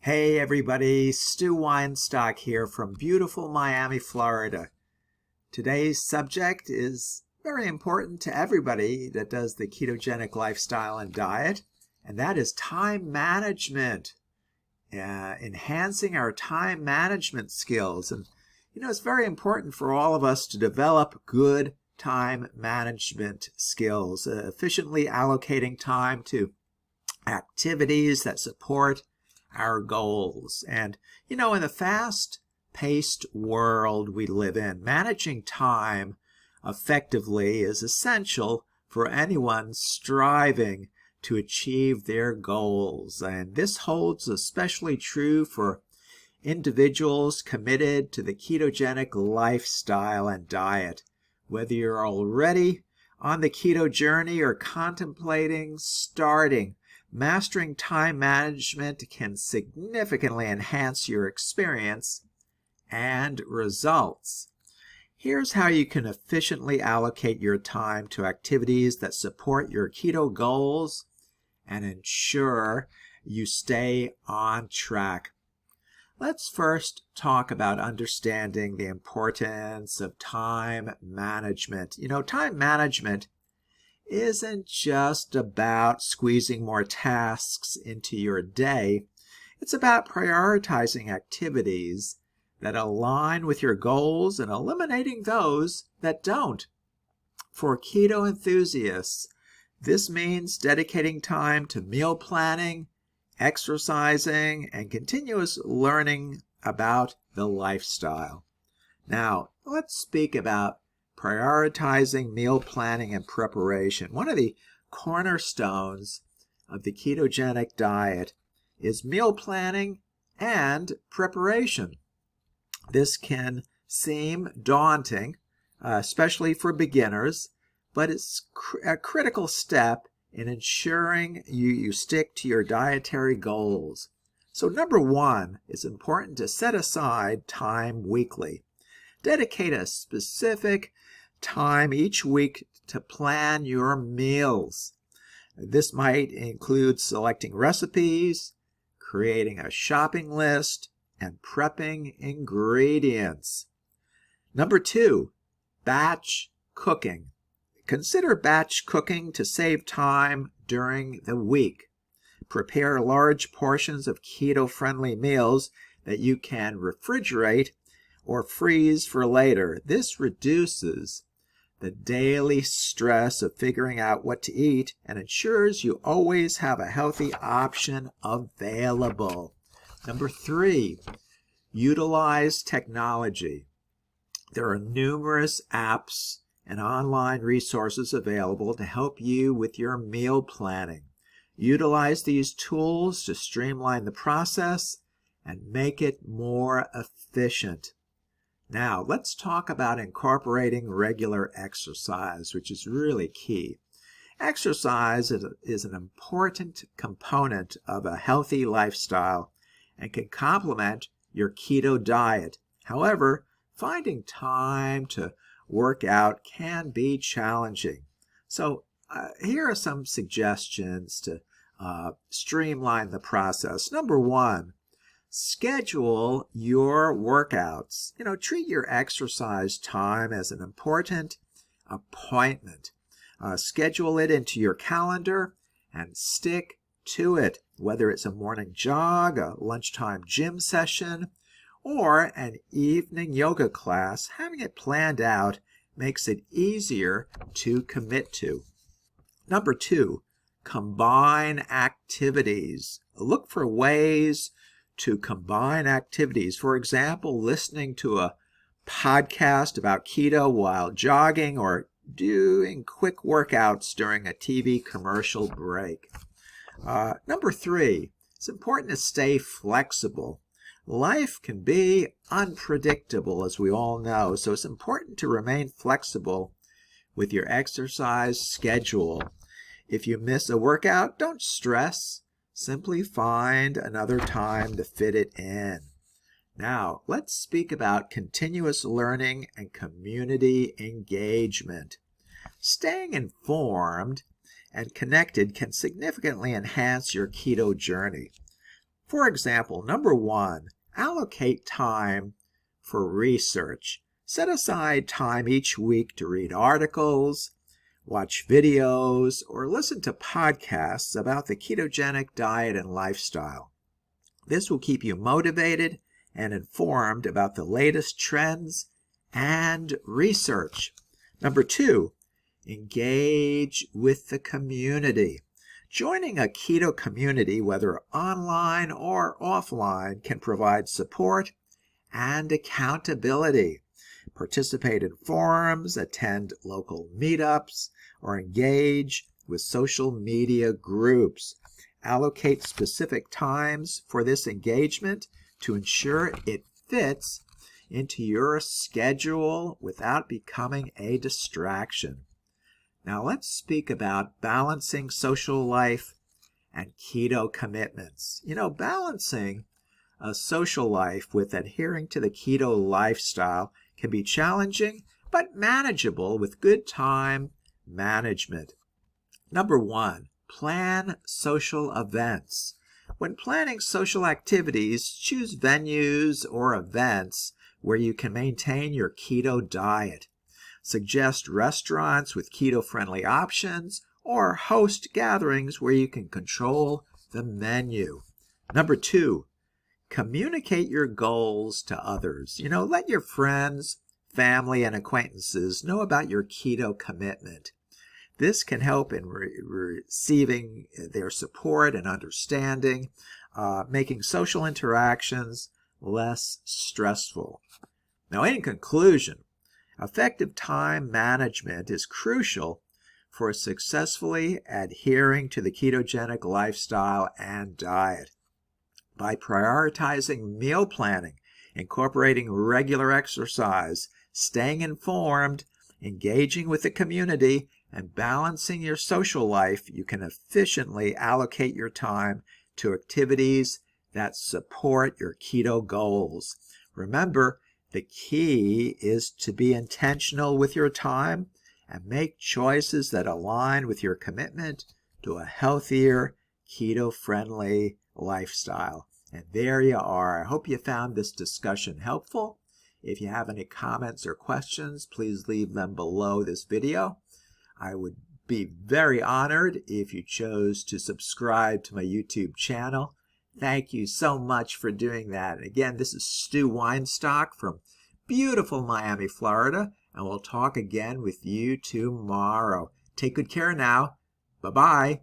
Hey everybody, Stu Weinstock here from beautiful Miami, Florida. Today's subject is very important to everybody that does the ketogenic lifestyle and diet, and that is time management. Enhancing our time management skills. And it's very important for all of us to develop good time management skills, efficiently allocating time to activities that support our goals. And in the fast-paced world we live in, managing time effectively is essential for anyone striving to achieve their goals. And this holds especially true for individuals committed to the ketogenic lifestyle and diet. Whether you're already on the keto journey or contemplating starting, mastering time management can significantly enhance your experience and results. Here's how you can efficiently allocate your time to activities that support your keto goals and ensure you stay on track. Let's first talk about understanding the importance of time management. Time management isn't just about squeezing more tasks into your day. It's about prioritizing activities that align with your goals and eliminating those that don't. For keto enthusiasts, this means dedicating time to meal planning, exercising, and continuous learning about the lifestyle. Now, let's speak about prioritizing meal planning and preparation. One of the cornerstones of the ketogenic diet is meal planning and preparation. This can seem daunting, especially for beginners, but it's a critical step in ensuring you stick to your dietary goals. So number one, it's important to set aside time weekly. Dedicate a specific time each week to plan your meals. This might include selecting recipes, creating a shopping list, and prepping ingredients. Number two, batch cooking. Consider batch cooking to save time during the week. Prepare large portions of keto-friendly meals that you can refrigerate or freeze for later. This reduces the daily stress of figuring out what to eat and ensures you always have a healthy option available. Number three, utilize technology. There are numerous apps and online resources available to help you with your meal planning. Utilize these tools to streamline the process and make it more efficient. Now, let's talk about incorporating regular exercise, which is really key. Exercise is an important component of a healthy lifestyle and can complement your keto diet. However, finding time to work out can be challenging. So here are some suggestions to streamline the process. Number one, schedule your workouts. Treat your exercise time as an important appointment. Schedule it into your calendar and stick to it, whether it's a morning jog, a lunchtime gym session, or an evening yoga class. Having it planned out makes it easier to commit to. Number two, combine activities. Look for ways to combine activities. For example, listening to a podcast about keto while jogging or doing quick workouts during a TV commercial break. Number three, it's important to stay flexible. Life can be unpredictable, as we all know, so it's important to remain flexible with your exercise schedule. If you miss a workout, don't stress. Simply find another time to fit it in. Now, let's speak about continuous learning and community engagement. Staying informed and connected can significantly enhance your keto journey. For example, number 1, allocate time for research. Set aside time each week to read articles, watch videos, or listen to podcasts about the ketogenic diet and lifestyle. This will keep you motivated and informed about the latest trends and research. Number 2, engage with the community. Joining a keto community, whether online or offline, can provide support and accountability. Participate in forums, attend local meetups, or engage with social media groups. Allocate specific times for this engagement to ensure it fits into your schedule without becoming a distraction. Now let's speak about balancing social life and keto commitments. Balancing a social life with adhering to the keto lifestyle can be challenging, but manageable with good time management. Number 1, plan social events. When planning social activities, choose venues or events where you can maintain your keto diet. Suggest restaurants with keto-friendly options or host gatherings where you can control the menu. Number 2, communicate your goals to others. Let your friends, family, and acquaintances know about your keto commitment. This can help in receiving their support and understanding, making social interactions less stressful. Now, in conclusion, effective time management is crucial for successfully adhering to the ketogenic lifestyle and diet. By prioritizing meal planning, incorporating regular exercise, staying informed, engaging with the community, and balancing your social life, you can efficiently allocate your time to activities that support your keto goals. Remember, the key is to be intentional with your time and make choices that align with your commitment to a healthier, keto-friendly lifestyle. And there you are. I hope you found this discussion helpful. If you have any comments or questions, please leave them below this video. I would be very honored if you chose to subscribe to my YouTube channel. Thank you so much for doing that. Again, this is Stu Weinstock from beautiful Miami, Florida, and we'll talk again with you tomorrow. Take good care now. Bye-bye.